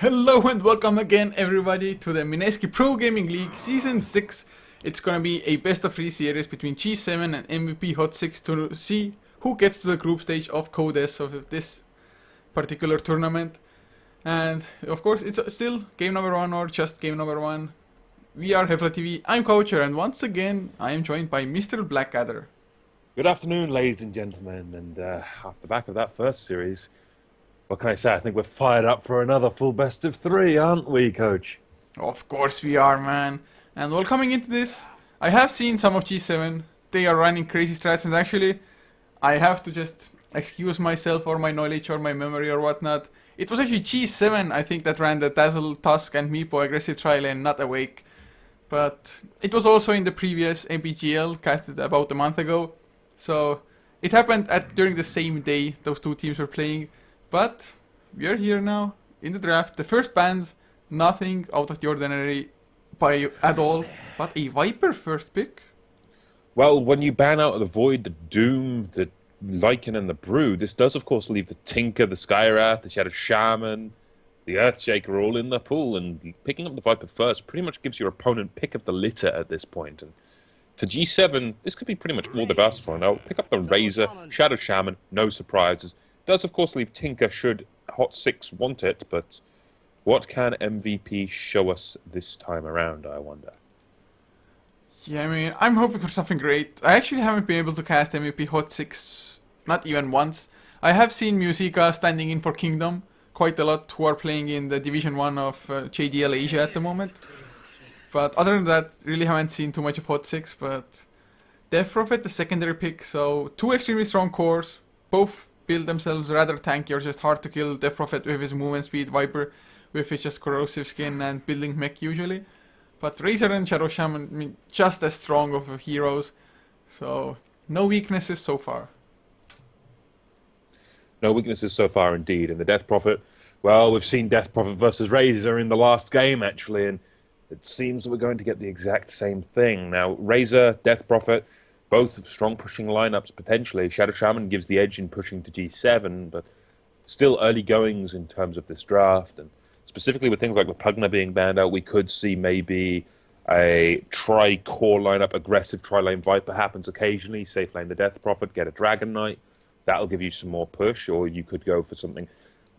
Hello and welcome again everybody to the Mineski Pro Gaming League Season 6. It's gonna be a best of 3 series between Gse7en and MVP HOT6 to see who gets to the group stage of Codes of this particular tournament. And of course it's still game number 1 or just game number 1. We are HeflaTV, I'm Coacher, and once again I am joined by Mr. Blackadder. Good afternoon, ladies and gentlemen, and off the back of that first series, what can I say? I think we're fired up for another full best of 3, aren't we, Coach? Of course we are, man. And while coming into this, I have seen some of Gse7en. They are running crazy strats, and actually, I have to just excuse myself or my knowledge or my memory or whatnot. It was actually Gse7en, I think, that ran the Dazzle, Tusk and Meepo aggressive tri-lane, not Awake. But it was also in the previous MPGL, casted about a month ago. So it happened during the same day those two teams were playing. But we are here now in the draft. The first bans, nothing out of the ordinary at all, but a Viper first pick. Well, when you ban out of the Void, the Doom, the Lycan and the Brew, this does of course leave the Tinker, the Skywrath, the Shadow Shaman, the Earthshaker all in the pool, and picking up the Viper first pretty much gives your opponent pick of the litter at this point. And for Gse7en, this could be pretty much all they've asked for. Now, pick up the Razor, Shadow Shaman, no surprises. Does of course leave Tinker should HOT6 want it, but what can MVP show us this time around, I wonder? Yeah, I mean, I'm hoping for something great. I actually haven't been able to cast MVP HOT6, not even once. I have seen Musica standing in for Kingdom quite a lot, who are playing in the Division 1 of JDL Asia at the moment. But other than that, really haven't seen too much of HOT6, but Death Prophet, the secondary pick, so two extremely strong cores, both build themselves rather tanky or just hard to kill. Death Prophet with his movement speed, Viper with his just corrosive skin and building mech usually. But Razor and Shadow Shaman, I mean, just as strong of heroes, so no weaknesses so far. No weaknesses so far indeed. And the Death Prophet, well, we've seen Death Prophet versus Razor in the last game actually, and it seems that we're going to get the exact same thing. Now, Razor, Death Prophet, both strong pushing lineups potentially. Shadow Shaman gives the edge in pushing to Gse7, but still early goings in terms of this draft. And specifically with things like the Pugna being banned out, we could see maybe a tri-core lineup, aggressive tri-lane Viper happens occasionally. Safe lane the Death Prophet, get a Dragon Knight. That'll give you some more push, or you could go for something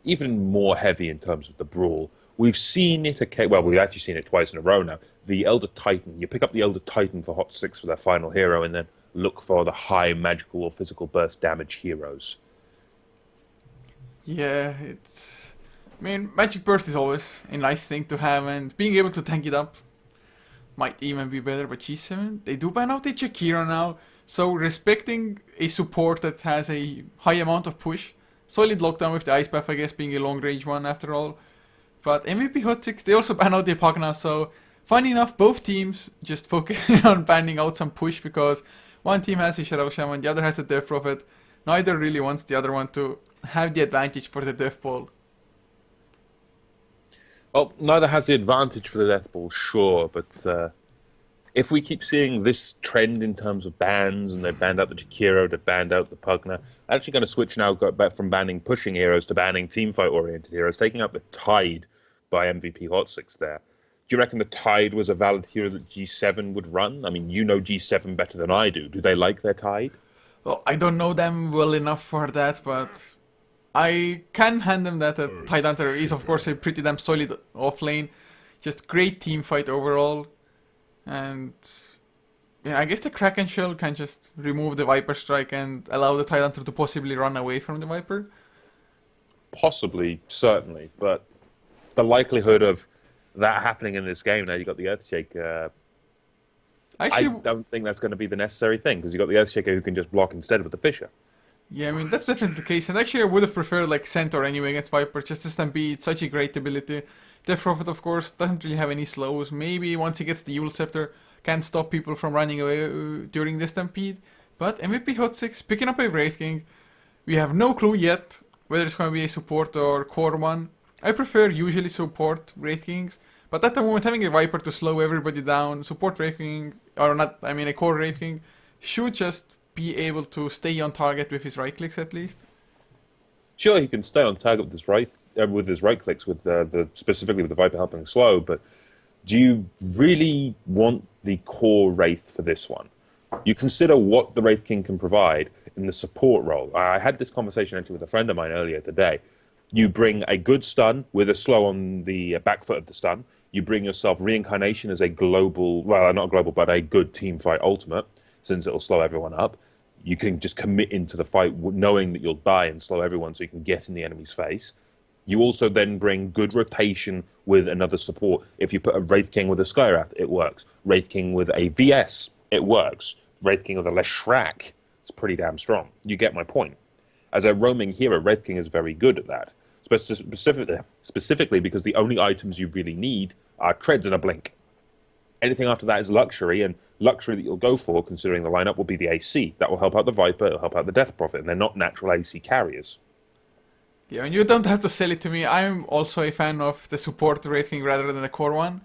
even more heavy in terms of the brawl. We've seen it, well, we've actually seen it twice in a row now. The Elder Titan, you pick up the Elder Titan for HOT6 for their final hero, and then look for the high magical or physical burst damage heroes. Yeah, it's... I mean, Magic Burst is always a nice thing to have, and being able to tank it up might even be better. But Gse7en, they do ban out the Jakira now, so respecting a support that has a high amount of push. Solid lockdown with the Ice Buff, I guess, being a long range one after all. But MVP HOT6, they also ban out the Pugna, so funny enough, both teams just focusing on banning out some push because one team has the Shadow Shaman, the other has the Death Prophet. Neither really wants the other one to have the advantage for the Death Ball. Well, neither has the advantage for the Death Ball, sure, but if we keep seeing this trend in terms of bans, and they've banned out the Jakiro, they've banned out the Pugna, I'm actually going to switch now back from banning pushing heroes to banning teamfight-oriented heroes, taking out the Tide by MVP HOT6 there. Do you reckon the Tide was a valid hero that Gse7en would run? I mean, you know Gse7en better than I do. Do they like their Tide? Well, I don't know them well enough for that, but I can hand them that Tide Hunter is of course a pretty damn solid offlane. Just great team fight overall. And yeah, I guess the Kraken Shell can just remove the Viper Strike and allow the Tide Hunter to possibly run away from the Viper. Possibly, certainly, but the likelihood of that happening in this game, now you've got the Earthshaker, I don't think that's going to be the necessary thing, because you've got the Earthshaker who can just block instead with the Fisher. Yeah, I mean, that's definitely the case, and actually I would have preferred like Centaur anyway against Viper, just as Stampede, such a great ability. Death Prophet, of course, doesn't really have any slows. Maybe once he gets the Yule Scepter, can stop people from running away during the Stampede. But MVP HOT6, picking up a Wraith King. We have no clue yet whether it's going to be a support or core one. I prefer usually support Wraith Kings, but at the moment having a Viper to slow everybody down, support Wraith King, or not, I mean a core Wraith King, should just be able to stay on target with his right clicks at least. Sure, he can stay on target with his with his right clicks, with specifically with the Viper helping slow. But do you really want the core Wraith for this one? You consider what the Wraith King can provide in the support role. I had this conversation actually with a friend of mine earlier today. You bring a good stun with a slow on the back foot of the stun. You bring yourself Reincarnation as a global, well, not global, but a good team fight ultimate, since it'll slow everyone up. You can just commit into the fight knowing that you'll die and slow everyone so you can get in the enemy's face. You also then bring good rotation with another support. If you put a Wraith King with a Skywrath, it works. Wraith King with a VS, it works. Wraith King with a Leshrac, it's pretty damn strong. You get my point. As a roaming hero, Wraith King is very good at that. Specifically because the only items you really need are treads and a blink. Anything after that is luxury, and luxury that you'll go for, considering the lineup, will be the AC. That will help out the Viper, it'll help out the Death Prophet, and they're not natural AC carriers. Yeah, and you don't have to sell it to me. I'm also a fan of the support Wraith King rather than the core one.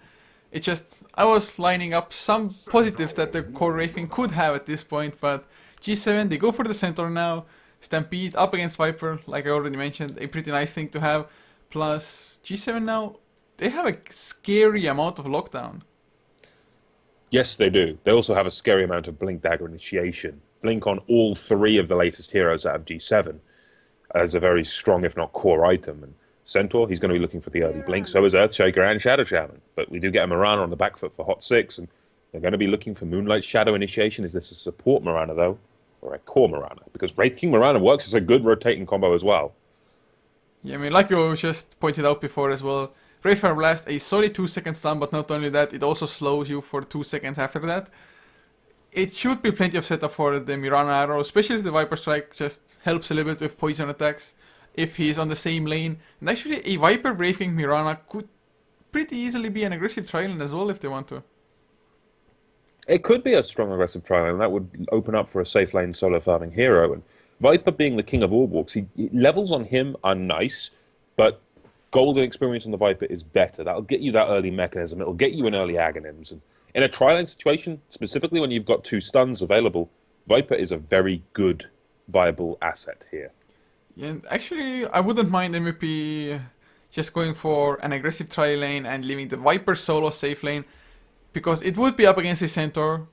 It's just, I was lining up some positives that the core Wraith King could have at this point, but Gse7en, they go for the centaur now. Stampede up against Viper, like I already mentioned, a pretty nice thing to have. Plus, Gse7en now, they have a scary amount of lockdown. Yes, they do. They also have a scary amount of Blink Dagger initiation. Blink on all 3 of the latest heroes out of G7 as a very strong, if not core item. And Centaur, he's going to be looking for the early Blink. So is Earthshaker and Shadow Shaman. But we do get a Mirana on the back foot for HOT6, and they're going to be looking for Moonlight Shadow initiation. Is this a support Mirana, though? Or a core Mirana? Because Wraith King Mirana works as a good rotating combo as well. Yeah, I mean, like you just pointed out before as well, Rayfire Blast, a solid 2-second stun, but not only that, it also slows you for 2 seconds after that. It should be plenty of setup for the Mirana arrow, especially if the Viper Strike just helps a little bit with poison attacks, if he's on the same lane. And actually, a Viper Wraith King Mirana could pretty easily be an aggressive trial as well if they want to. It could be a strong aggressive trial, and that would open up for a safe lane solo farming hero. And Viper being the king of all walks, levels on him are nice, but golden experience on the Viper is better. That'll get you that early mechanism. It'll get you in early agonyms. And in a tri-lane situation, specifically when you've got 2 stuns available, Viper is a very good, viable asset here. Yeah, and actually, I wouldn't mind MVP just going for an aggressive tri-lane and leaving the Viper solo safe lane, because it would be up against a Centaur,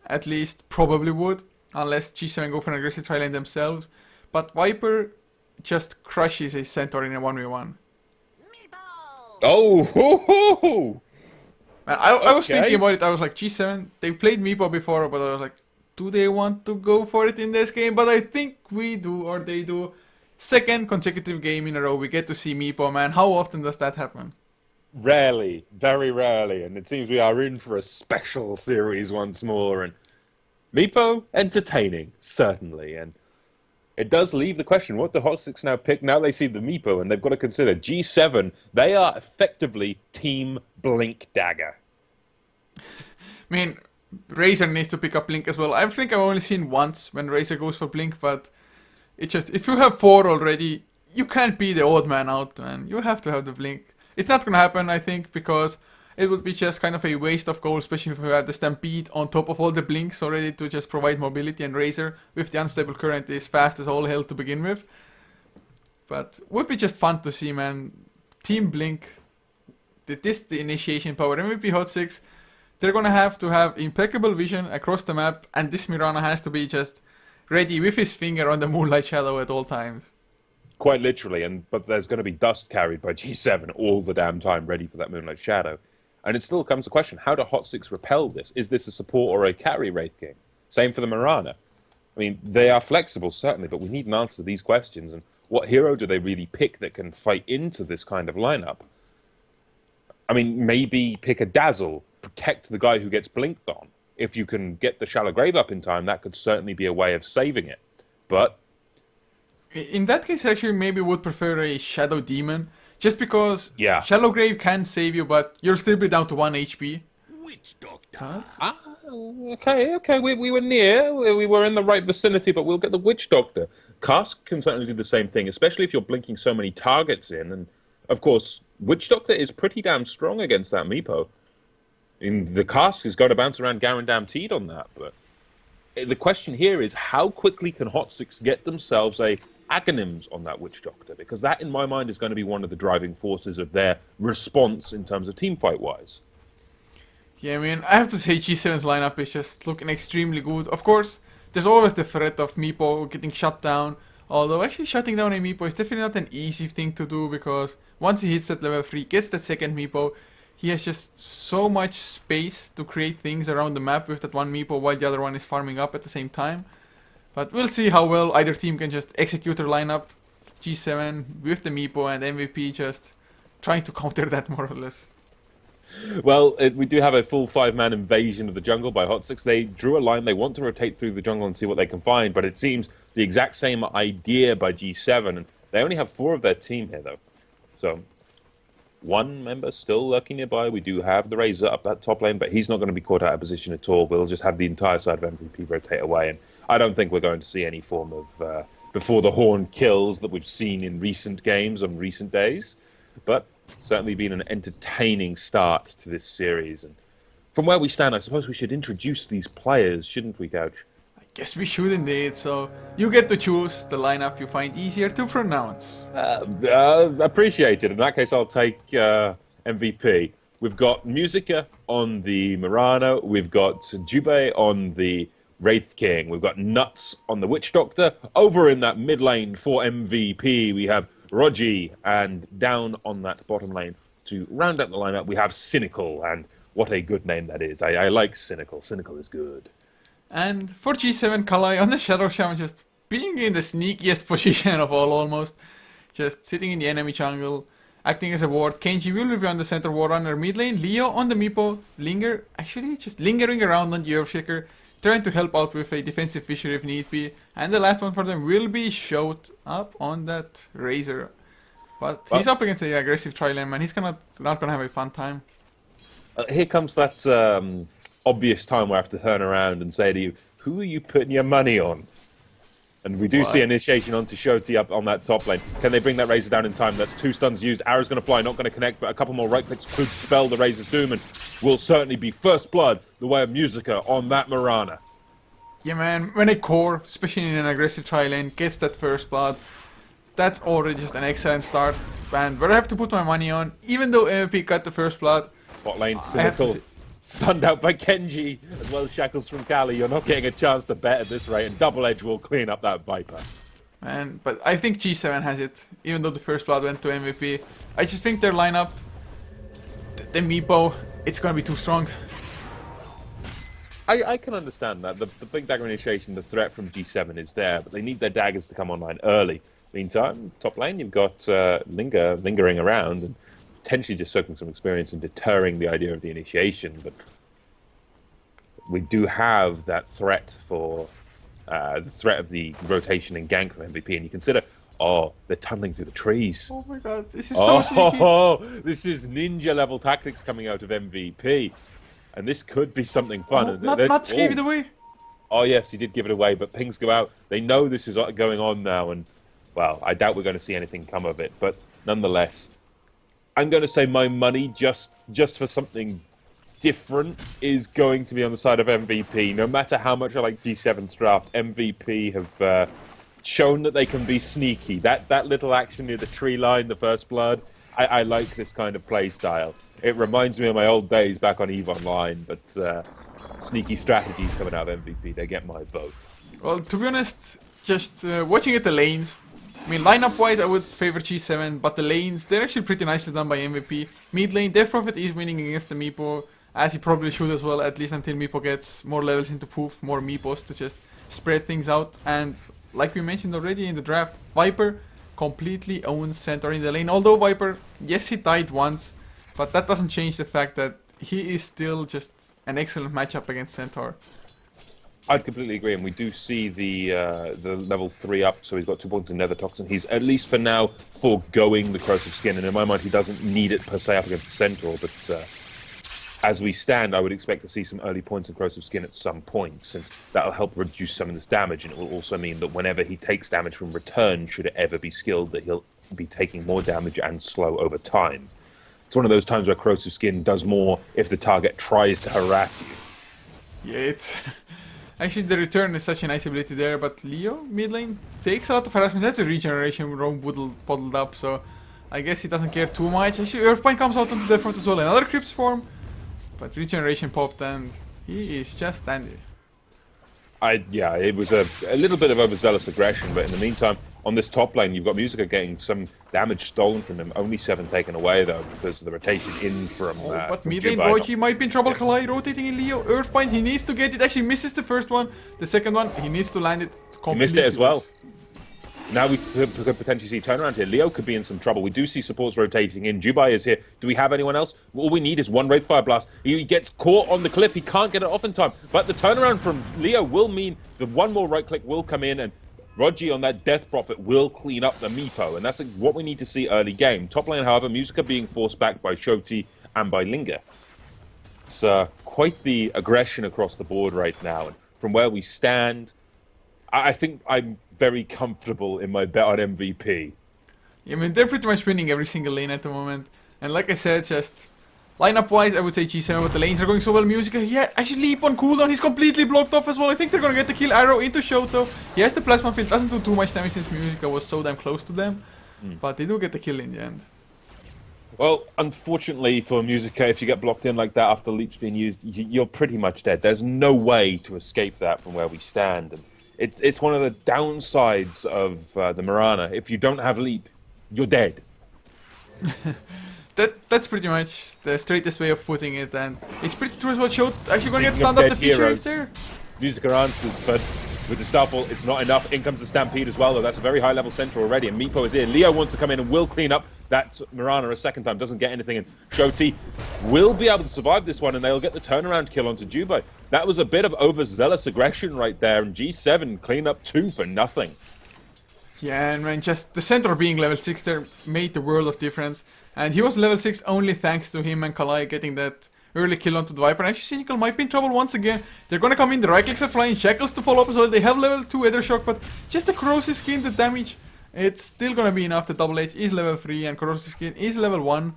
at least probably would, unless Gse7en go for an aggressive tri-lane themselves. But Viper just crushes a Centaur in a 1v1. Oh, ho, ho, ho. Man, I was thinking about it. I was like, Gse7en, they played Meepo before, but I was like, do they want to go for it in this game? But I think we do, or they do. Second consecutive game in a row, we get to see Meepo, man. How often does that happen? Rarely, very rarely, and it seems we are in for a special series once more. And Meepo, entertaining, certainly, and it does leave the question, what do HOT6 now pick? Now they see the Meepo, and they've got to consider Gse7en. They are effectively Team Blink Dagger. I mean, Razor needs to pick up Blink as well. I think I've only seen once when Razor goes for Blink, but it's just, if you have 4 already, you can't be the odd man out, man. You have to have the Blink. It's not gonna happen, I think, because it would be just kind of a waste of gold, especially if you have the Stampede on top of all the Blinks already to just provide mobility, and Razor with the unstable current is fast as all hell to begin with. But would be just fun to see, man. Team Blink, the initiation power, MVP HOT6, they're gonna have to have impeccable vision across the map, and this Mirana has to be just ready with his finger on the Moonlight Shadow at all times. Quite literally, but there's going to be dust carried by Gse7en all the damn time, ready for that Moonlight Shadow. And it still comes to the question, how do HOT6 repel this? Is this a support or a carry Wraith King? Same for the Mirana. I mean, they are flexible, certainly, but we need an answer to these questions. And what hero do they really pick that can fight into this kind of lineup? I mean, maybe pick a Dazzle, protect the guy who gets blinked on. If you can get the Shallow Grave up in time, that could certainly be a way of saving it. But in that case, actually, maybe would prefer a Shadow Demon, just because Shallow Grave can save you, but you'll still be down to 1 HP. Witch Doctor. Okay, we were near, we were in the right vicinity, but we'll get the Witch Doctor. Cask can certainly do the same thing, especially if you're blinking so many targets in, and of course, Witch Doctor is pretty damn strong against that Meepo. The Cask is going to bounce around Guaranteed on that, but the question here is, how quickly can HOT6 get themselves a Aghanims on that Witch Doctor, because that, in my mind, is going to be one of the driving forces of their response in terms of teamfight-wise. Yeah, I mean, I have to say Gse7en's lineup is just looking extremely good. Of course, there's always the threat of Meepo getting shut down. Although actually shutting down a Meepo is definitely not an easy thing to do, because once he hits that level 3, gets that second Meepo, he has just so much space to create things around the map with that one Meepo while the other one is farming up at the same time. But we'll see how well either team can just execute their lineup. Gse7en with the Meepo and MVP just trying to counter that more or less. Well, we do have a full 5-man invasion of the jungle by HOT6. They drew a line. They want to rotate through the jungle and see what they can find, but it seems the exact same idea by Gse7en. And they only have 4 of their team here, though. So, one member still lurking nearby. We do have the Razor up that top lane, but he's not going to be caught out of position at all. We'll just have the entire side of MVP rotate away, and I don't think we're going to see any form of before the horn kills that we've seen in recent games on recent days. But certainly been an entertaining start to this series. And from where we stand, I suppose we should introduce these players, shouldn't we, Couch? I guess we should indeed, so you get to choose the lineup you find easier to pronounce. Appreciate it. In that case, I'll take MVP. We've got Musica on the Murano, we've got Jube on the Wraith King, we've got Nuts on the Witch Doctor. Over in that mid lane for MVP, we have Rogi, and down on that bottom lane to round out the lineup, we have Cynical, and what a good name that is. I like Cynical. Cynical is good. And for Gse7en, Kalai on the Shadow Shaman, just being in the sneakiest position of all almost. Just sitting in the enemy jungle, acting as a ward. Kenji will be on the center ward runner mid lane. Leo on the Meepo, actually just lingering around on the Earthshaker, trying to help out with a defensive Fisher if need be. And the last one for them will be showed up on that Razor. But he's up against the aggressive Trilane, man. He's not gonna have a fun time. Here comes that obvious time where I have to turn around and say to you, who are you putting your money on? And we do see initiation onto Shoti up on that top lane. Can they bring that Razor down in time? That's 2 stuns used. Arrow's going to fly, not going to connect, but a couple more right clicks could spell the Razor's doom, and will certainly be first blood the way of Musica on that Mirana. Yeah, man, when a core, especially in an aggressive tri-lane, gets that first blood, that's already just an excellent start. And where I have to put my money on, even though MVP got the first blood, bot lane, Cynical, stunned out by Kenji, as well as Shackles from Kali. You're not getting a chance to bet at this rate, and Double Edge will clean up that Viper. Man, but I think Gse7en has it, even though the first blood went to MVP. I just think their lineup, the Meepo, it's gonna be too strong. I can understand that. The big dagger initiation, the threat from Gse7en is there, but they need their daggers to come online early. Meantime, top lane, you've got lingering around and potentially just soaking some experience and deterring the idea of the initiation. But we do have that threat for the threat of the rotation and gank from MVP, and you consider, oh, they're tunneling through the trees. Oh my god, this is so sneaky. Oh, this is ninja level tactics coming out of MVP. And this could be something fun. Oh, Nuts gave it away. Oh yes, he did give it away, but pings go out. They know this is going on now, and well, I doubt we're going to see anything come of it. But nonetheless, I'm going to say my money just for something different is going to be on the side of MVP. No matter how much I like Gse7en's draft, MVP have shown that they can be sneaky. That little action near the tree line, the first blood, I like this kind of play style. It reminds me of my old days back on EVE Online, but sneaky strategies coming out of MVP, they get my vote. Well, to be honest, just watching at the lanes, I mean, lineup-wise, I would favor Gse7en, but the lanes, they're actually pretty nicely done by MVP. Mid lane, Death Prophet is winning against the Meepo, as he probably should as well, at least until Meepo gets more levels into Poof, more Meepos to just spread things out. And like we mentioned already in the draft, Viper completely owns Centaur in the lane. Although Viper, yes, he died once, but that doesn't change the fact that he is still just an excellent matchup against Centaur. I'd completely agree, and we do see the level 3 up, so he's got 2 points in Nether Toxin. He's, at least for now, foregoing the Corrosive Skin, and in my mind he doesn't need it per se up against the Centaur, but as we stand, I would expect to see some early points in Corrosive Skin at some point, since that'll help reduce some of this damage, and it will also mean that whenever he takes damage from return, should it ever be skilled, that he'll be taking more damage and slow over time. It's one of those times where Corrosive Skin does more if the target tries to harass you. Yeah, it's Actually, the return is such a nice ability there, but Leo, mid lane, takes a lot of harassment. That's a regeneration roam puddled up, so I guess he doesn't care too much. Actually, Earthbind comes out onto the front as well. Another Crypt Swarm, but regeneration popped and he is just standing. Yeah, it was a little bit of overzealous aggression, but in the meantime, on this top lane, you've got Musica getting some damage stolen from him. Only 7 taken away, though, because of the rotation in from but mid Jubei. lane Roji might be in trouble. Kalai rotating in Leo. Earthbind, he needs to get it. Actually misses the first one. The second one, he needs to land it completely. He missed it as well. Now we could potentially see turnaround here. Leo could be in some trouble. We do see supports rotating in. Jubei is here. Do we have anyone else? All we need is one Wraithfire Blast. He gets caught on the cliff. He can't get it off in time. But the turnaround from Leo will mean that one more right click will come in and Roji on that Death Prophet will clean up the Meepo. And that's what we need to see early game. Top lane, however, Musica being forced back by Shoti and by Linga. It's quite the aggression across the board right now. And from where we stand, I think I'm very comfortable in my bet on MVP. I mean, they're pretty much winning every single lane at the moment. And like I said, just lineup-wise, I would say Gse7en, but the lanes are going so well. Musica, yeah, actually leap on cooldown. He's completely blocked off as well. I think they're going to get the kill. Arrow into Shoto. He has the plasma field. Doesn't do too much damage since Musica was so damn close to them. But they do get the kill in the end. Well, unfortunately for Musica, if you get blocked in like that after leap's being used, you're pretty much dead. There's no way to escape that from where we stand. And it's one of the downsides of the Mirana. If you don't have leap, you're dead. That's pretty much the straightest way of putting it, and it's pretty true as well. Show actually going to get stunned up. The feature is there. Musica answers, but with the Starfall, it's not enough. In comes the Stampede as well, though. That's a very high level center already, and Meepo is here. Leo wants to come in and will clean up that Mirana a second time. Doesn't get anything, and Shoti will be able to survive this one, and they'll get the turnaround kill onto Jubei. That was a bit of overzealous aggression right there, and Gse7en clean up 2 for nothing. Yeah, and man, just the center being level 6 there made the world of difference. And he was level 6 only thanks to him and Kalai getting that early kill onto the Viper. And actually, Cynical might be in trouble once again. They're gonna come in, the right clicks are flying, Shackles to follow up as well. They have level 2 Ether Shock, but just the Corrosive Skin, the damage, it's still gonna be enough. The Double H is level 3 and Corrosive Skin is level 1.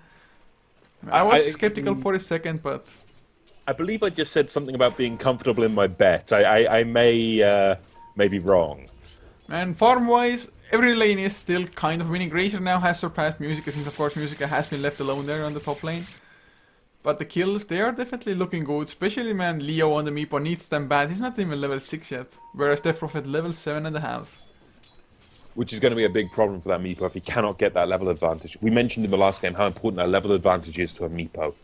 I was skeptical for a second, but I believe I just said something about being comfortable in my bet. I may be wrong. And farm-wise, every lane is still kind of winning. Razor now has surpassed Musica, since of course Musica has been left alone there on the top lane. But the kills, they are definitely looking good. Especially, man, Leo on the Meepo needs them bad. He's not even level 6 yet. Whereas Death Prophet level 7.5. Which is going to be a big problem for that Meepo if he cannot get that level advantage. We mentioned in the last game how important that level advantage is to a Meepo.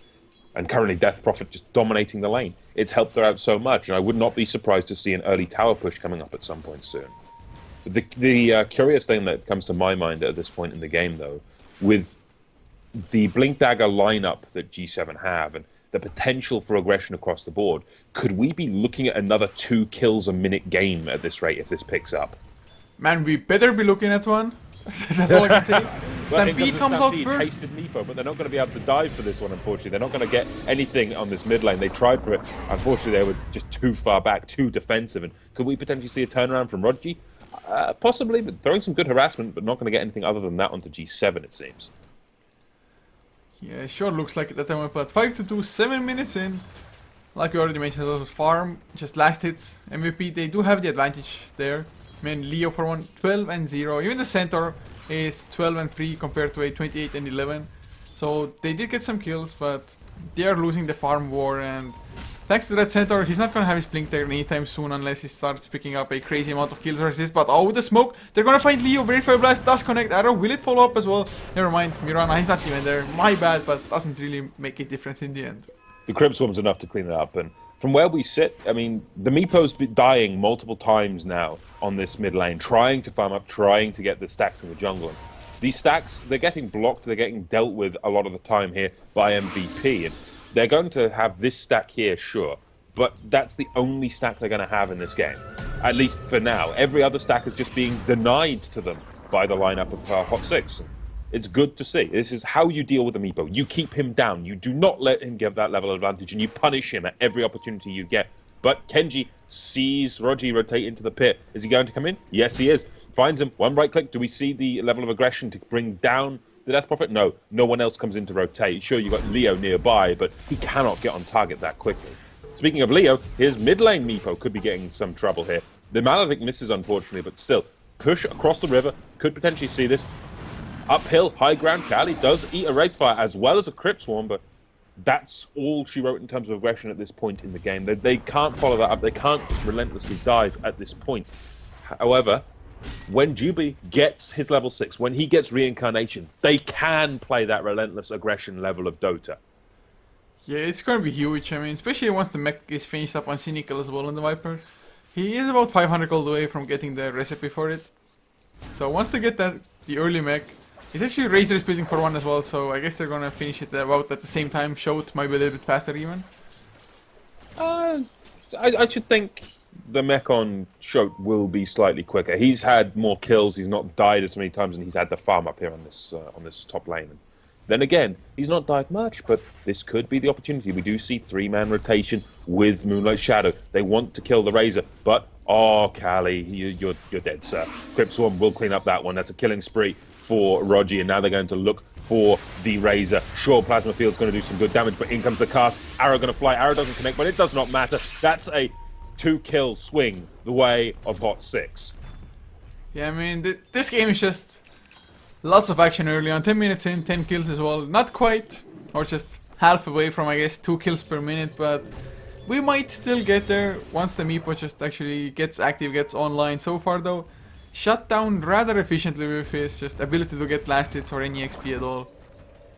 And currently Death Prophet just dominating the lane. It's helped her out so much, and I would not be surprised to see an early tower push coming up at some point soon. The curious thing that comes to my mind at this point in the game, though, with the Blink Dagger lineup that Gse7en have and the potential for aggression across the board, could we be looking at another 2 kills a minute game at this rate if this picks up? Man, we better be looking at one. That's all I can say. Stampede comes out first. Hasted Meepo, but they're not going to be able to dive for this one, unfortunately. They're not going to get anything on this mid lane. They tried for it. Unfortunately, they were just too far back, too defensive. And could we potentially see a turnaround from Roji? Possibly, but throwing some good harassment, but not going to get anything other than that onto Gse7en, it seems. Yeah, sure looks like it at the moment, but 5-2, 7 minutes in. Like we already mentioned, that was farm, just last hits, MVP, they do have the advantage there. I mean, Leo for 1, 12-0, even the center is 12-3 compared to a 28-11. So they did get some kills, but they are losing the farm war, and thanks to that center, he's not gonna have his blink there anytime soon unless he starts picking up a crazy amount of kills or assists. But oh, with the smoke, they're gonna find Leo. Very Fire Blast does connect. Arrow, will it follow up as well? Never mind, Mirana, he's not even there. My bad, but doesn't really make a difference in the end. The Crypt Swarm's enough to clean it up, and from where we sit, I mean, the Meepo's been dying multiple times now on this mid lane, trying to farm up, trying to get the stacks in the jungle. And these stacks, they're getting blocked, they're getting dealt with a lot of the time here by MVP, and they're going to have this stack here, sure, but that's the only stack they're going to have in this game, at least for now. Every other stack is just being denied to them by the lineup of HOT6. It's good to see. This is how you deal with a Meepo. You keep him down. You do not let him give that level of advantage, and you punish him at every opportunity you get. But Kenji sees Roji rotate into the pit. Is he going to come in? Yes, he is. Finds him. One right click. Do we see the level of aggression to bring down the Death Prophet? No. No one else comes in to rotate. Sure, you've got Leo nearby, but he cannot get on target that quickly. Speaking of Leo, his mid lane Meepo could be getting some trouble here. The Malavik misses, unfortunately, but still. Push across the river, could potentially see this. Uphill, high ground, Kali does eat a Wraithfire as well as a Crypt Swarm, but that's all she wrote in terms of aggression at this point in the game. They can't follow that up. They can't just relentlessly dive at this point. However, when Jubi gets his level 6, when he gets Reincarnation, they can play that relentless aggression level of Dota. Yeah, it's going to be huge. I mean, especially once the mech is finished up on Cynical as well on the Viper. He is about 500 gold away from getting the recipe for it. So once they get that, the early mech, it's actually Razor is building for one as well, so I guess they're going to finish it about at the same time. Shot might be a little bit faster even. I should think the mech on Shot will be slightly quicker. He's had more kills, he's not died as many times, and he's had the farm up here on this top lane. And then again, he's not died much, but this could be the opportunity. We do see 3-man rotation with Moonlight Shadow. They want to kill the Razor, but oh, Kali, you're dead, sir. Crypt Swarm will clean up that one. That's a killing spree for Rogi, and now they're going to look for the Razor. Sure, Plasma Field's going to do some good damage, but in comes the cast. Arrow going to fly. Arrow doesn't connect, but it does not matter. That's a 2-kill swing the way of HOT6. Yeah, I mean, this game is just lots of action early on. 10 minutes in, 10 kills as well. Not quite, or just half away from, I guess, 2 kills per minute, but we might still get there once the Meepo just actually gets active, gets online. So far, though, shut down rather efficiently with his just ability to get last hits or any XP at all.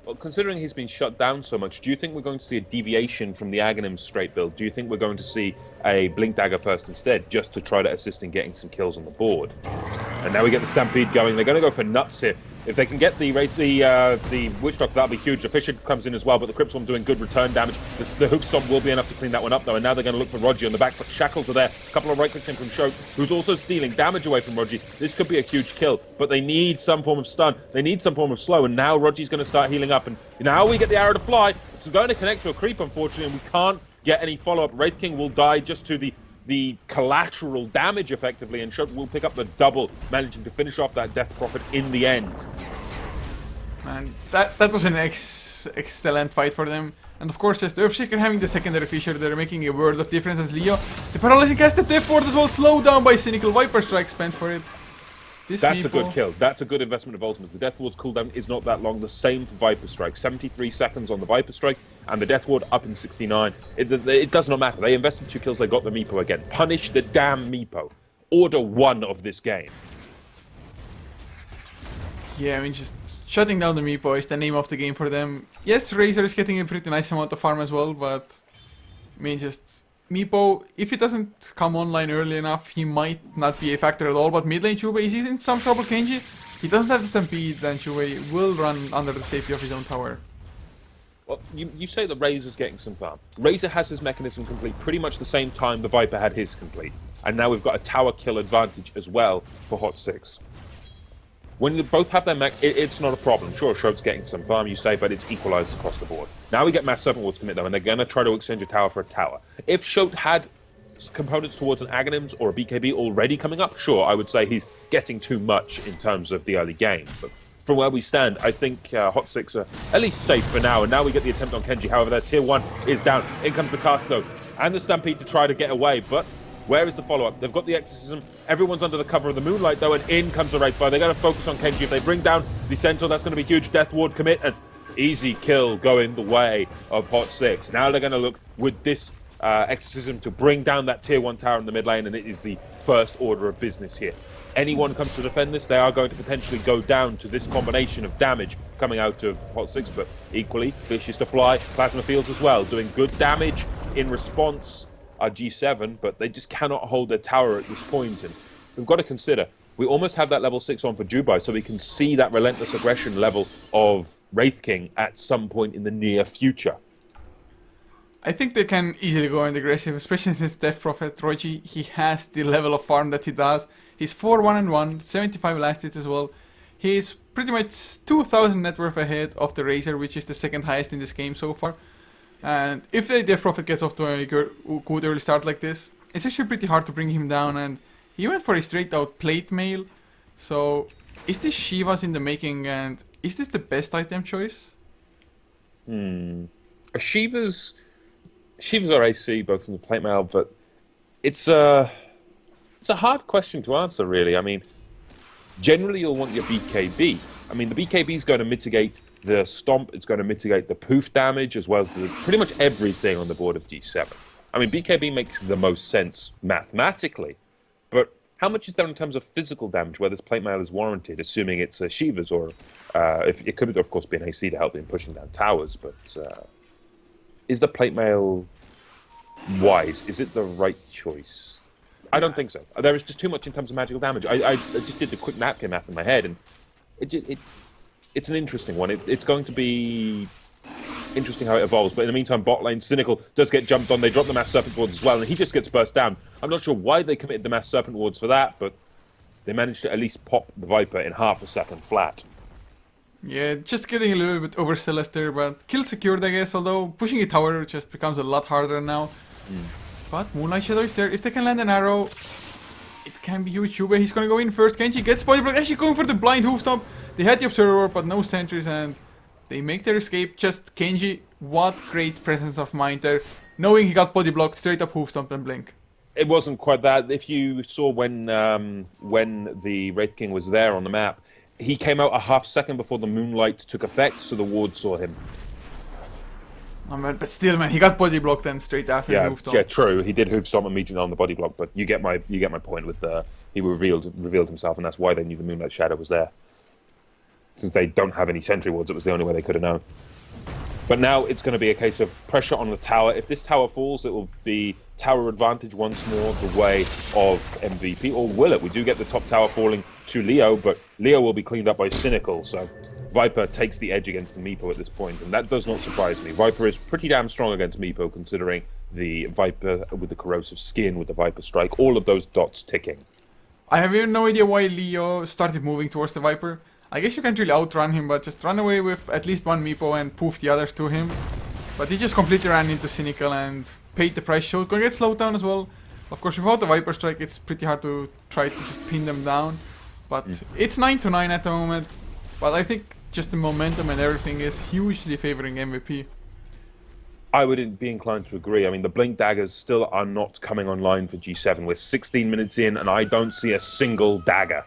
Well, considering he's been shut down so much, do you think we're going to see a deviation from the Aghanim straight build? Do you think we're going to see a Blink Dagger first instead, just to try to assist in getting some kills on the board? And now we get the Stampede going. They're going to go for nuts here. If they can get the Witch Doctor, that'll be huge. The Fisher comes in as well, but the Crypt Swarm doing good return damage. The Hook Stomp will be enough to clean that one up, though, and now they're going to look for Rogi on the back foot. Shackles are there. A couple of right clicks in from Shote, who's also stealing damage away from Rogi. This could be a huge kill, but they need some form of stun. They need some form of slow, and now Rogi's going to start healing up, and now we get the arrow to fly. It's going to connect to a creep, unfortunately, and we can't get any follow-up. Wraith King will die just to the collateral damage, effectively, and Shote will pick up the double, managing to finish off that Death Prophet in the end. And that was an excellent fight for them. And of course, just Earthshaker having the secondary Fisher, they're making a world of difference as Leo. The Paralyzing cast, the Death Ward as well, slowed down by Cynical. Viper Strike spent for it. That's a good kill. That's a good investment of ultimates. The Death Ward's cooldown is not that long. The same for Viper Strike. 73 seconds on the Viper Strike, and the Death Ward up in 69. It does not matter. They invested 2 kills, they got the Meepo again. Punish the damn Meepo. Order 1 of this game. Yeah, I mean, just shutting down the Meepo is the name of the game for them. Yes, Razor is getting a pretty nice amount of farm as well, but I mean, just Meepo, if it doesn't come online early enough, he might not be a factor at all. But mid lane Chubei, he's in some trouble. Kenji, he doesn't have the Stampede, then Chubei will run under the safety of his own tower. Well, you say that Razor's getting some farm. Razor has his mechanism complete pretty much the same time the Viper had his complete. And now we've got a tower kill advantage as well for HOT6. When they both have their mech, it's not a problem. Sure, Shote's getting some farm, you say, but it's equalized across the board. Now we get Mass Serpent Wards commit, though, and they're going to try to exchange a tower for a tower. If Shote had components towards an Aghanims or a BKB already coming up, sure, I would say he's getting too much in terms of the early game. But from where we stand, I think HOT6 are at least safe for now, and now we get the attempt on Kenji. However, their tier 1 is down. In comes the cast, though, and the Stampede to try to get away, but where is the follow-up? They've got the Exorcism. Everyone's under the cover of the moonlight, though, and in comes the Wraithfire. They're going to focus on Kenji. If they bring down the Centaur, that's going to be huge. Death Ward commit, and easy kill going the way of HOT6. Now they're going to look with this Exorcism to bring down that tier 1 tower in the mid lane, and it is the first order of business here. Anyone comes to defend this, they are going to potentially go down to this combination of damage coming out of HOT6, but equally, Fish is to fly. Plasma Fields as well, doing good damage in response. Gse7en, but they just cannot hold their tower at this point. And we've got to consider, we almost have that level 6 on for Jubai, so we can see that relentless aggression level of Wraith King at some point in the near future. I think they can easily go in aggressive, especially since Death Prophet Rogi, he has the level of farm that he does. He's 4-1-1, 75 last hits as well. He's pretty much 2,000 net worth ahead of the Razor, which is the second highest in this game so far. And if the Death Prophet gets off to a good early start like this, it's actually pretty hard to bring him down, and he went for a straight out plate mail. So, is this Shiva's in the making, and is this the best item choice? Shiva's Shivas are AC, both from the plate mail, but it's it's a hard question to answer, really. I mean, generally you'll want your BKB. I mean, the BKB is going to mitigate the stomp, it's going to mitigate the poof damage, as well as pretty much everything on the board of G7. I mean, BKB makes the most sense mathematically, but how much is there in terms of physical damage where this plate mail is warranted, assuming it's a Shivas, or if it could, of course, be an AC to help in pushing down towers, but is the plate mail wise? Is it the right choice? I don't think so. There is just too much in terms of magical damage. I just did the quick napkin math in my head, and it's an interesting one. It's going to be interesting how it evolves. But in the meantime, bot lane, Cynical does get jumped on. They drop the Mass Serpent Wards as well, and he just gets burst down. I'm not sure why they committed the Mass Serpent Wards for that, but they managed to at least pop the Viper in half a second flat. Yeah, just getting a little bit overzealous there, but kill secured, I guess, although pushing a tower just becomes a lot harder now. But Moonlight Shadow is there. If they can land an arrow, it can be huge. Jube, he's gonna go in first. Kenji gets body block, actually going for the blind hoof stomp. They had the Observer, but no sentries, and they make their escape. Just Kenji, what great presence of mind there, knowing he got body blocked, straight up hoof stomp and blink. It wasn't quite that. If you saw when the Wraith King was there on the map, he came out a half second before the moonlight took effect, so the ward saw him. Oh, man, but still, man, he got body blocked then straight after the hoof stomp. Yeah, true. He did hoof stomp immediately on the body block, but you get my point with he revealed himself, and that's why they knew the Moonlight Shadow was there. Since they don't have any sentry wards, it was the only way they could have known. But now it's going to be a case of pressure on the tower. If this tower falls, it will be tower advantage once more the way of MVP. Or will it? We do get the top tower falling to Leo, but Leo will be cleaned up by Cynical, so Viper takes the edge against the Meepo at this point, and that does not surprise me. Viper is pretty damn strong against Meepo, considering the Viper with the corrosive skin, with the Viper strike, all of those dots ticking. I have even no idea why Leo started moving towards the Viper. I guess you can't really outrun him, but just run away with at least one Meepo and poof the others to him. But he just completely ran into Cynical and paid the price. So it's gonna get slowed down as well. Of course, without the Viper strike, it's pretty hard to try to just pin them down. But it's 9-9 at the moment. But I think just the momentum and everything is hugely favoring MVP. I would be inclined to agree. I mean, the Blink Daggers still are not coming online for G7. We're 16 minutes in, and I don't see a single dagger.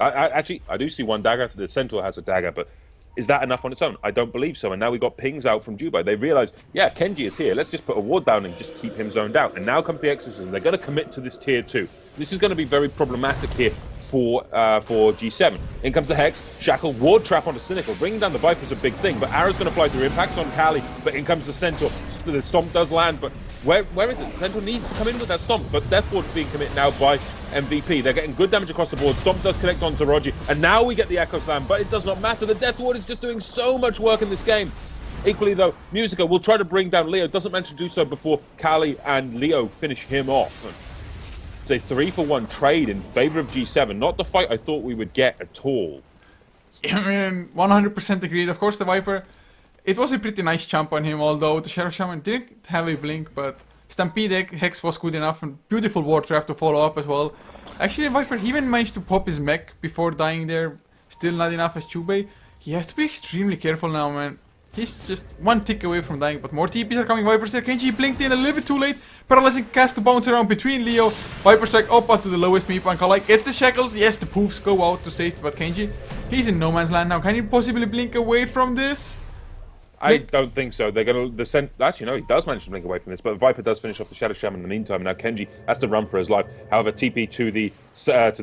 Actually, I do see one dagger. The Centaur has a dagger, but is that enough on its own? I don't believe so. And now we got pings out from Dubai. They realized, yeah, Kenji is here. Let's just put a ward down and just keep him zoned out. And now comes the Exorcism. They're going to commit to this tier 2. This is going to be very problematic here for G7. In comes the Hex, Shackle, Ward Trap onto Cynical. Bringing down the Viper's a big thing, but Arrow's going to fly through. Impacts on Kali, but in comes the Centaur. The Stomp does land, but where is it? The Centaur needs to come in with that Stomp, but Death Ward's being committed now by MVP. They're getting good damage across the board. Stomp does connect onto Rogi, and now we get the Echo Slam, but it does not matter. The Death Ward is just doing so much work in this game. Equally though, Musica will try to bring down Leo. Doesn't manage to do so before Kali and Leo finish him off. It's a 3-for-1 trade in favor of G7. Not the fight I thought we would get at all. I mean, 100% agreed. Of course, the Viper, it was a pretty nice jump on him, although the Shadow Shaman didn't have a blink, but Stampede Hex was good enough, and beautiful Ward Trap to follow up as well. Actually, Viper even managed to pop his mech before dying there. Still not enough as Chubei. He has to be extremely careful now, man. He's just one tick away from dying, but more TPs are coming. Viper's there. Kenji blinked in a little bit too late. Paralyzing cast to bounce around between Leo. Viper strike up onto the lowest Meepo, and Kalai gets the shackles. Yes, the poofs go out to safety, but Kenji, he's in no man's land now. Can he possibly blink away from this? I don't think so. They're going to... Actually, no, he does manage to blink away from this, but Viper does finish off the Shadow Shaman in the meantime. Now Kenji has to run for his life. However, TP to the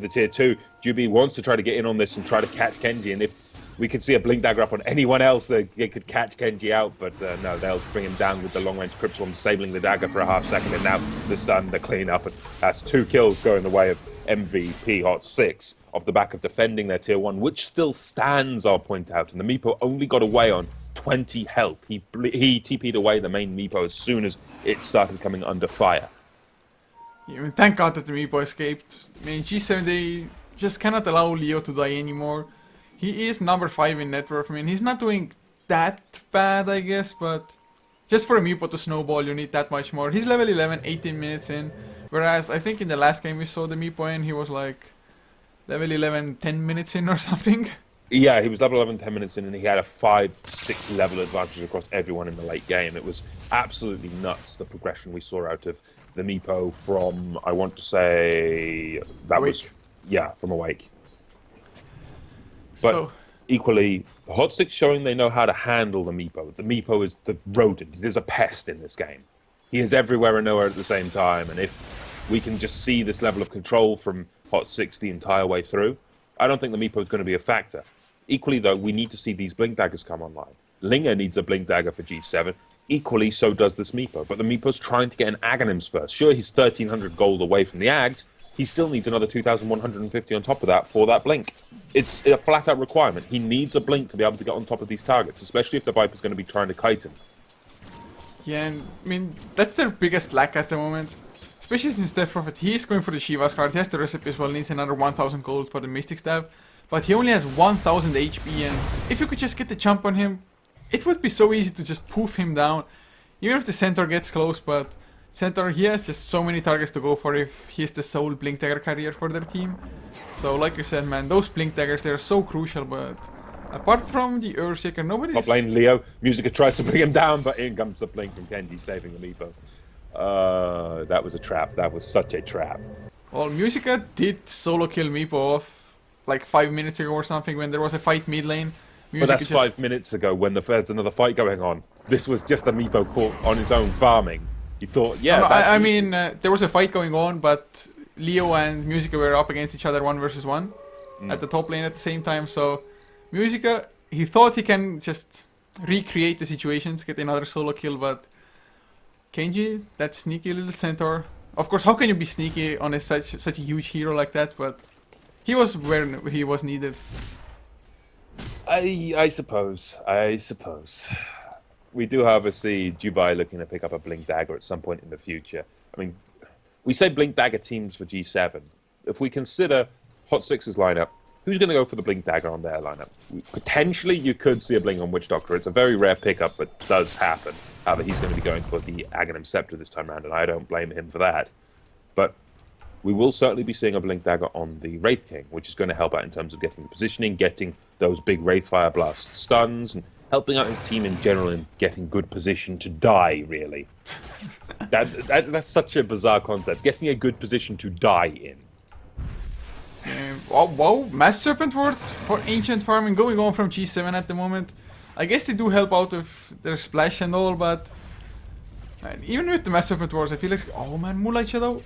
tier 2. Jubi wants to try to get in on this and try to catch Kenji, and if we could see a blink dagger up on anyone else, they could catch Kenji out, but no, they'll bring him down with the long-range Crypt Swarm, disabling the dagger for a half second, and now the stun, the clean up, and that's 2 kills going the way of MVP HOT6 off the back of defending their tier 1, which still stands, I'll point out, and the Meepo only got away on 20 health. He TP'd away the main Meepo as soon as it started coming under fire. Yeah, I mean, thank God that the Meepo escaped. I mean, G7, they just cannot allow Leo to die anymore. He is number 5 in net worth. I mean, he's not doing that bad, I guess, but just for a Meepo to snowball, you need that much more. He's level 11, 18 minutes in, whereas I think in the last game we saw the Meepo in, he was like level 11, 10 minutes in or something. Yeah, he was level 11 10 minutes in, and he had a 5-6 level advantage across everyone in the late game. It was absolutely nuts, the progression we saw out of the Meepo from, I want to say, that Awake. was, yeah, from Awake. But So, equally, HOT6 showing they know how to handle the Meepo. The Meepo is the rodent. It is a pest in this game. He is everywhere and nowhere at the same time, and if we can just see this level of control from HOT6 the entire way through, I don't think the Meepo is going to be a factor. Equally, though, we need to see these Blink Daggers come online. Linger needs a Blink Dagger for Gse7. Equally, so does this Meepo. But the Meepo's trying to get an Aghanims first. Sure, he's 1,300 gold away from the Ags. He still needs another 2,150 on top of that for that Blink. It's a flat-out requirement. He needs a Blink to be able to get on top of these targets, especially if the Viper's going to be trying to kite him. yeah, and I mean, that's their biggest lack at the moment. Especially since Death Prophet, he is going for the Shiva's card. He has the recipe as well, needs another 1,000 gold for the Mystic Staff. But he only has 1,000 HP, and if you could just get the jump on him, it would be so easy to just poof him down. Even if the Centaur gets close, but Centaur, he has just so many targets to go for if he's the sole Blink Dagger carrier for their team. So like you said, man, those Blink Daggers, they're so crucial, but apart from the Earthshaker, nobody's... Top lane, Leo. Musica tries to bring him down, but in comes the Blink from Kenji saving the Meepo. That was a trap. That was such a trap. Well, Musica did solo kill Meepo off like 5 minutes ago or something when there was a fight mid lane. But that's 5 minutes ago when there's another fight going on. This was just a Meepo caught on his own farming. You thought, yeah, no, that's I easy. mean, there was a fight going on, but Leo and Musica were up against each other 1 versus 1 at the top lane at the same time. So Musica, he thought he can just recreate the situations, get another solo kill, but Kenji, that sneaky little Centaur. Of course, how can you be sneaky on such a huge hero like that? But he was where he was needed. I suppose. We do obviously Dubai looking to pick up a Blink Dagger at some point in the future. I mean, we say Blink Dagger teams for Gse7. If we consider HOT6's lineup, who's going to go for the Blink Dagger on their lineup? Potentially, you could see a Blink on Witch Doctor. It's a very rare pickup, but does happen. However, he's going to be going for the Aghanim Scepter this time around, and I don't blame him for that. But we will certainly be seeing a Blink Dagger on the Wraith King, which is going to help out in terms of getting the positioning, getting those big Wraith Fire Blast stuns, and helping out his team in general in getting good position to die, really. That's such a bizarre concept. Getting a good position to die in. Wow, Mass Serpent Wards for Ancient Farming going on from Gse7en at the moment. I guess they do help out with their splash and all, but even with the Mass Serpent Wards, I feel like, oh man, Moonlight Shadow.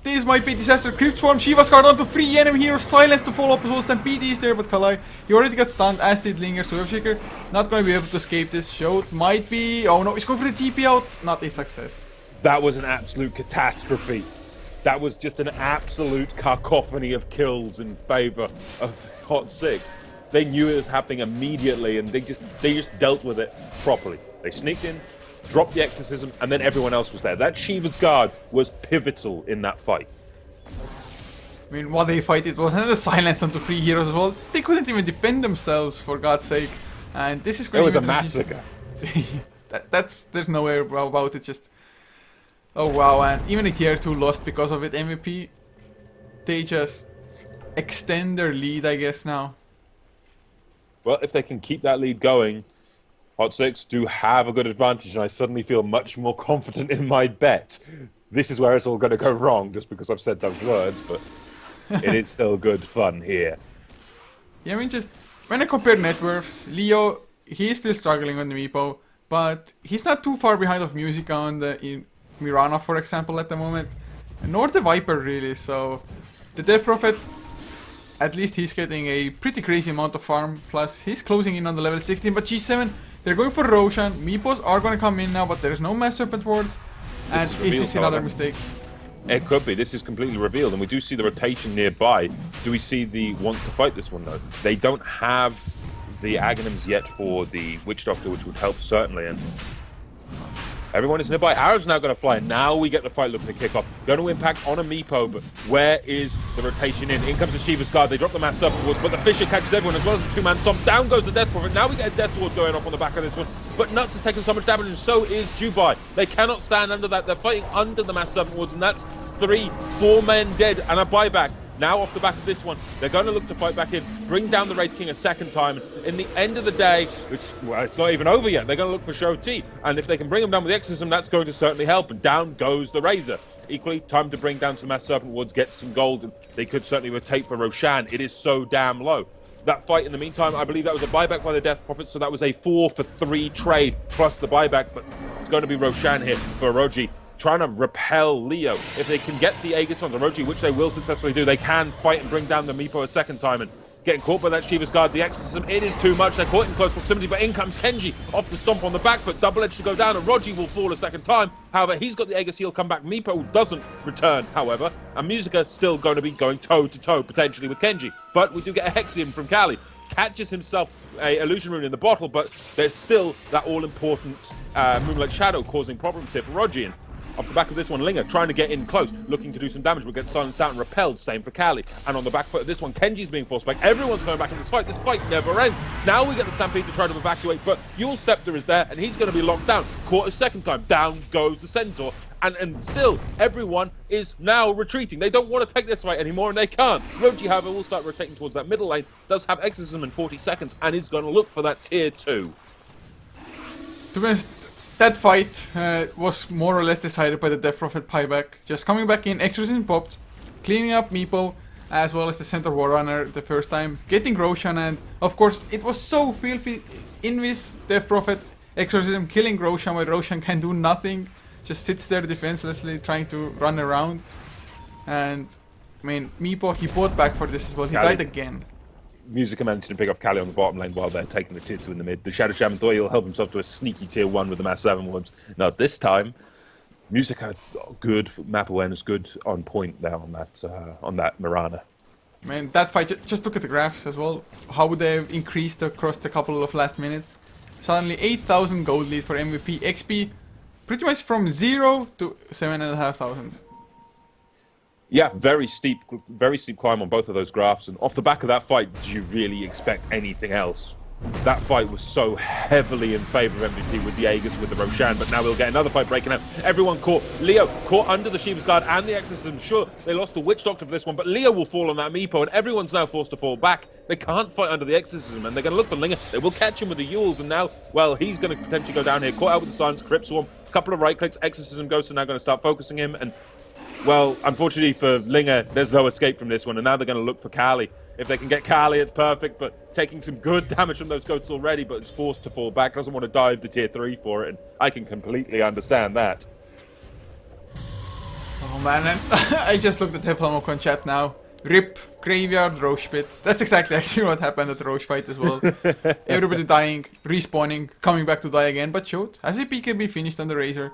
This might be disaster. Crypt Swarm, Shiva's card onto 3 enemy heroes. Silence to follow up as well. Stampede is there, but Kalai, he already got stunned, as did Linger. So Earthshaker not going to be able to escape this. Show might be. Oh no, he's going for the TP out. Not a success. That was an absolute catastrophe. That was just an absolute cacophony of kills in favor of HOT6. They knew it was happening immediately, and they just dealt with it properly. They sneaked in, dropped the exorcism, and then everyone else was there. That Shiva's guard was pivotal in that fight. I mean, while they fight, it was another silence onto 3 heroes as well. They couldn't even defend themselves, for God's sake. And this is going It was to a massacre. There's no way about it. Just, oh wow, and even a tier 2 lost because of it. MVP, they just extend their lead, I guess, now. Well, if they can keep that lead going, HOT6 do have a good advantage, and I suddenly feel much more confident in my bet. This is where it's all going to go wrong, just because I've said those words, but it is still good fun here. Yeah, I mean, just when I compare net worths, Leo, he is still struggling on the Meepo, but he's not too far behind of Musica on the Mirana, for example, at the moment, nor the Viper, really. So the Death Prophet, at least he's getting a pretty crazy amount of farm, plus he's closing in on the level 16, but Gse7en, they're going for Roshan. Meepos are going to come in now, but there's no Mass Serpent Wards. And is this another mistake? It could be. This is completely revealed, and we do see the rotation nearby. Do we see the want to fight this one, though? They don't have the Aghanims yet for the Witch Doctor, which would help, certainly. And everyone is nearby. Arrow's now going to fly. Now we get the fight looking to kick off. Going to impact on a Meepo, but where is the rotation in? In comes the Shiva's Guard. They drop the Mass Serpent Wards, but the Fisher catches everyone as well as the 2-man stomp. Down goes the Death Prophet. Now we get a Death Ward going off on the back of this one. But Nuts is taking so much damage, and so is Dubai. They cannot stand under that. They're fighting under the Mass Serpent Wards, and that's 3-4 men dead and a buyback. Now off the back of this one, they're going to look to fight back in, bring down the Wraith King a second time. And in the end of the day, well, it's not even over yet. They're going to look for HOT, and if they can bring him down with the Exorcism, that's going to certainly help. And down goes the Razor. Equally, time to bring down some Mass Serpent Wards, get some gold, and they could certainly rotate for Roshan. It is so damn low. That fight, in the meantime, I believe that was a buyback by the Death Prophet, so that was a 4-for-3 trade, plus the buyback, but it's going to be Roshan here for Orochi, trying to repel Leo. If they can get the Aegis on Orochi, which they will successfully do, they can fight and bring down the Meepo a second time, and getting caught by that Shiva's Guard, the Exorcism, it is too much. They're caught in close proximity, but in comes Kenji off the stomp on the back foot. Double edge to go down, and Roji will fall a second time. However, he's got the Aegis, he'll come back. Meepo doesn't return, however, and Musica still going to be going toe-to-toe, potentially, with Kenji. But we do get a Hexium from Kali. Catches himself a illusion rune in the bottle, but there's still that all-important Moonlight Shadow causing problems here for Roji. And off the back of this one, Linger trying to get in close, looking to do some damage, but gets silenced out and repelled. Same for Kali. And on the back foot of this one, Kenji's being forced back. Everyone's going back in this fight. This fight never ends. Now we get the Stampede to try to evacuate, but Yule Scepter is there, and he's going to be locked down. Caught a second time. Down goes the Centaur. And still, everyone is now retreating. They don't want to take this fight anymore, and they can't. Roji, however, will start rotating towards that middle lane. Does have Exorcism in 40 seconds, and is going to look for that tier 2. To be honest, that fight was more or less decided by the Death Prophet buyback. Just coming back in, Exorcism popped, cleaning up Meepo, as well as the Centaur Warrunner the first time, getting Roshan, and of course, it was so filthy. Invis, Death Prophet, Exorcism killing Roshan, while Roshan can do nothing. Just sits there defenselessly trying to run around. And I mean, Meepo, he bought back for this as well. He died again. Musica managed to pick off Kali on the bottom lane while they're taking the tier 2 in the mid. The Shadow Shaman thought he'll help himself to a sneaky tier 1 with the Mass 7 ones. Now this time, Musica, good map awareness, good on point there on that Mirana. Man, that fight, just look at the graphs as well. How they've increased across the couple of last minutes. Suddenly 8,000 gold lead for MVP. XP pretty much from 0 to 7,500. Yeah, very steep climb on both of those graphs. And off the back of that fight, do you really expect anything else? That fight was so heavily in favor of MVP with the Aegis, with the Roshan, but now we'll get another fight breaking out. Everyone caught. Leo caught under the Shiva's Guard and the Exorcism. Sure, they lost the Witch Doctor for this one, but Leo will fall on that Meepo, and everyone's now forced to fall back. They can't fight under the Exorcism, and they're going to look for Linger. They will catch him with the Yules, and now, well, he's going to potentially go down here. Caught out with the Silence, Crypt Swarm, a couple of right clicks. Exorcism Ghosts are now going to start focusing him, and well, unfortunately for Linger, there's no escape from this one, and now they're going to look for Kali. If they can get Kali, it's perfect, but taking some good damage from those goats already, but it's forced to fall back, doesn't want to dive the tier 3 for it, and I can completely understand that. Oh man, and I just looked at HeflaTV chat now. RIP, Graveyard, Roche Pit. That's exactly actually what happened at the Roche fight as well. Everybody dying, respawning, coming back to die again, but showed. As a BKB finished on the Razor.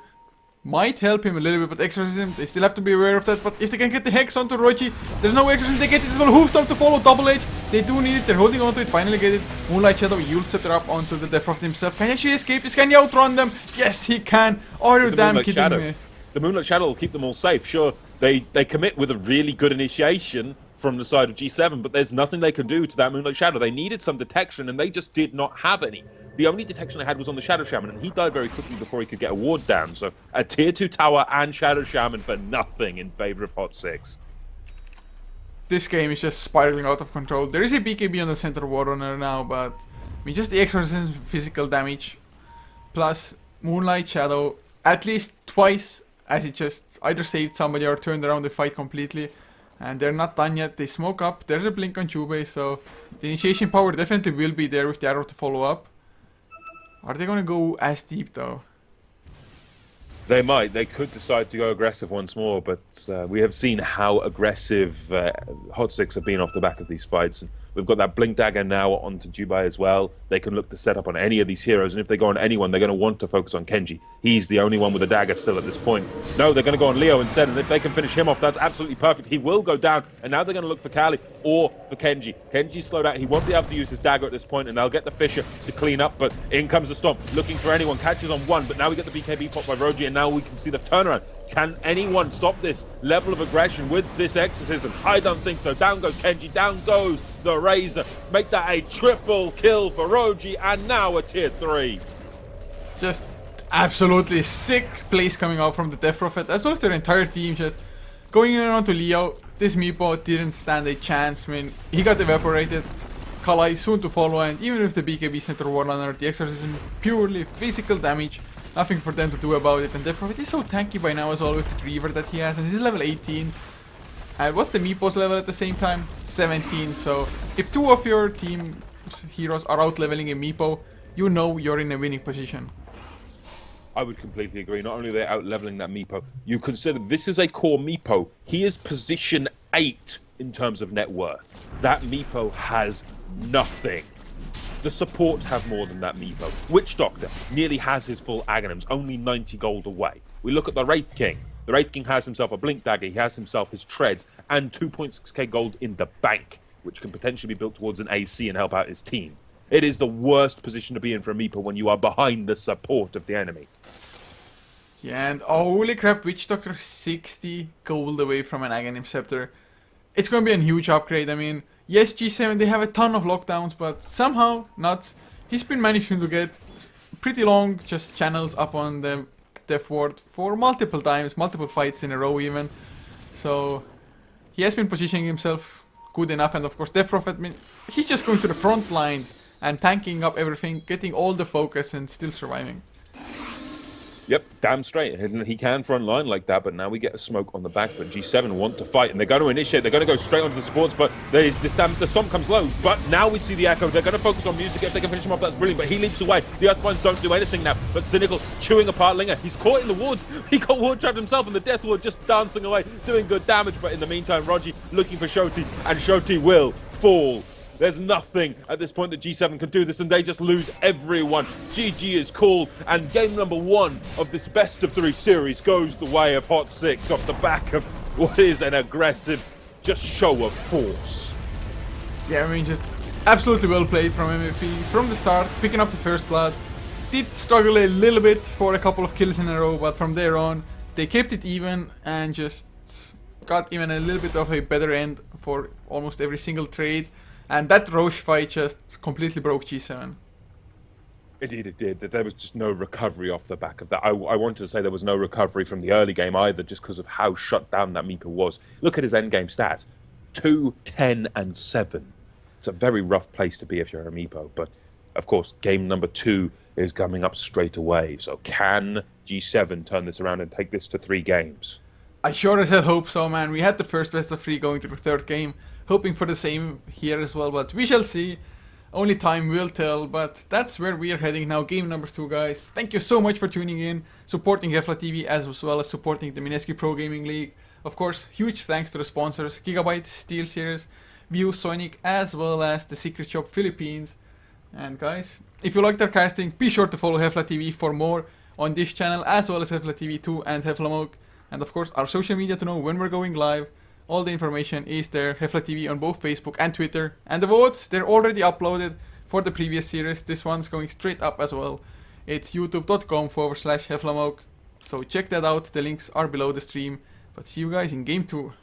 Might help him a little bit, but Exorcism, they still have to be aware of that. But if they can get the Hex onto Rochi, there's no Exorcism, they get it as well. Hoofstomp to follow, double edge. They do need it, they're holding onto it, finally get it. Moonlight Shadow, Yule Scepter up onto the Death Prophet himself. Can he actually escape this? Can he outrun them? Yes, he can. Are you damn kidding me? The Moonlight Shadow will keep them all safe. Sure, they commit with a really good initiation from the side of Gse7en, but there's nothing they can do to that Moonlight Shadow. They needed some detection, and they just did not have any. The only detection I had was on the Shadow Shaman, and he died very quickly before he could get a ward down. So a tier 2 tower and Shadow Shaman for nothing in favor of HOT6. This game is just spiraling out of control. There is a BKB on the Centaur Warrunner now, but I mean, just the Exorcism physical damage plus Moonlight Shadow at least twice, as it just either saved somebody or turned around the fight completely. And they're not done yet. They smoke up. There's a blink on Chube, so the initiation power definitely will be there with the arrow to follow up. Are they going to go as deep though? They might. They could decide to go aggressive once more, but we have seen how aggressive HOT6 have been off the back of these fights. And we've got that Blink Dagger now onto Jubai as well. They can look to set up on any of these heroes, and if they go on anyone, they're going to want to focus on Kenji. He's the only one with a dagger still at this point. No, they're going to go on Leo instead, and if they can finish him off, that's absolutely perfect. He will go down, and now they're going to look for Kali or for Kenji. Kenji's slowed out. He won't be able to use his dagger at this point, and they'll get the Fisher to clean up, but in comes the Stomp. Looking for anyone, catches on one, but now we get the BKB pop by Roji, and now we can see the turnaround. Can anyone stop this level of aggression with this Exorcism? I don't think so. Down goes Kenji, down goes the Razor. Make that a triple kill for Roji, and now a tier 3. Just absolutely sick plays coming out from the Death Prophet, as well as their entire team. Just going around to Leo, this Meepo didn't stand a chance. I mean, he got evaporated. Kalai soon to follow, and even with the BKB Center Warlander, the Exorcism purely physical damage. Nothing for them to do about it, and the Prophet is so tanky by now as well with the Reaver that he has, and he's level 18. What's the Meepo's level at the same time? 17, so if two of your team heroes are out leveling a Meepo, you know you're in a winning position. I would completely agree. Not only are they out leveling that Meepo, you consider this is a core Meepo. He is position 8 in terms of net worth. That Meepo has nothing. The support have more than that Meepo. Witch Doctor nearly has his full Aghanims, only 90 gold away. We look at the Wraith King. The Wraith King has himself a Blink Dagger, he has himself his Treads, and 2.6k gold in the bank, which can potentially be built towards an AC and help out his team. It is the worst position to be in for a Meepo when you are behind the support of the enemy. Yeah, and holy crap, Witch Doctor 60 gold away from an Aghanim Scepter. It's going to be a huge upgrade. I mean, yes, Gse7en, they have a ton of lockdowns, but somehow, he's been managing to get pretty long just channels up on the Death Ward for multiple times, multiple fights in a row even. So, he has been positioning himself good enough, and of course, Death Prophet, I mean, he's just going to the front lines and tanking up everything, getting all the focus and still surviving. Yep, damn straight. He can front line like that, but now we get a smoke on the back. But Gse7en want to fight, and they're going to initiate. They're going to go straight onto the supports, but the stomp comes low. But now we see the Echo. They're going to focus on music. If they can finish him off, that's brilliant. But he leaps away. The Earthbinds don't do anything now. But Cynical chewing apart Linger. He's caught in the woods. He got ward trapped himself, and the Death Lord just dancing away, doing good damage. But in the meantime, Rogi looking for Shoti, and Shoti will fall. There's nothing at this point that Gse7en can do this, and they just lose everyone. GG is called, and game number 1 of this best of 3 series goes the way of HOT6 off the back of what is an aggressive just show of force. Yeah, I mean, just absolutely well played from MVP from the start, picking up the first blood. Did struggle a little bit for a couple of kills in a row, but from there on, they kept it even and just got even a little bit of a better end for almost every single trade. And that Roche fight just completely broke Gse7en. Indeed it did. There was just no recovery off the back of that. I wanted to say there was no recovery from the early game either, just because of how shut down that Meepo was. Look at his endgame stats. 2, 10, and 7. It's a very rough place to be if you're a Meepo. But, of course, game number 2 is coming up straight away. So can Gse7en turn this around and take this to 3 games? I sure as hell hope so, man. We had the first best of 3 going to the 3rd game. Hoping for the same here as well, but we shall see. Only time will tell, but that's where we are heading now. Game number 2, guys. Thank you so much for tuning in, supporting HeflaTV as well as supporting the Mineski Pro Gaming League. Of course, huge thanks to the sponsors, Gigabyte, SteelSeries, View, Sonic, as well as the Secret Shop Philippines. And guys, if you liked our casting, be sure to follow HeflaTV for more on this channel, as well as HeflaTV 2 and HeflaMoke. And of course, our social media to know when we're going live. All the information is there, HeflaTV on both Facebook and Twitter. And the votes, they're already uploaded for the previous series. This one's going straight up as well. It's youtube.com/HeflaMoke. So check that out, the links are below the stream. But see you guys in game 2.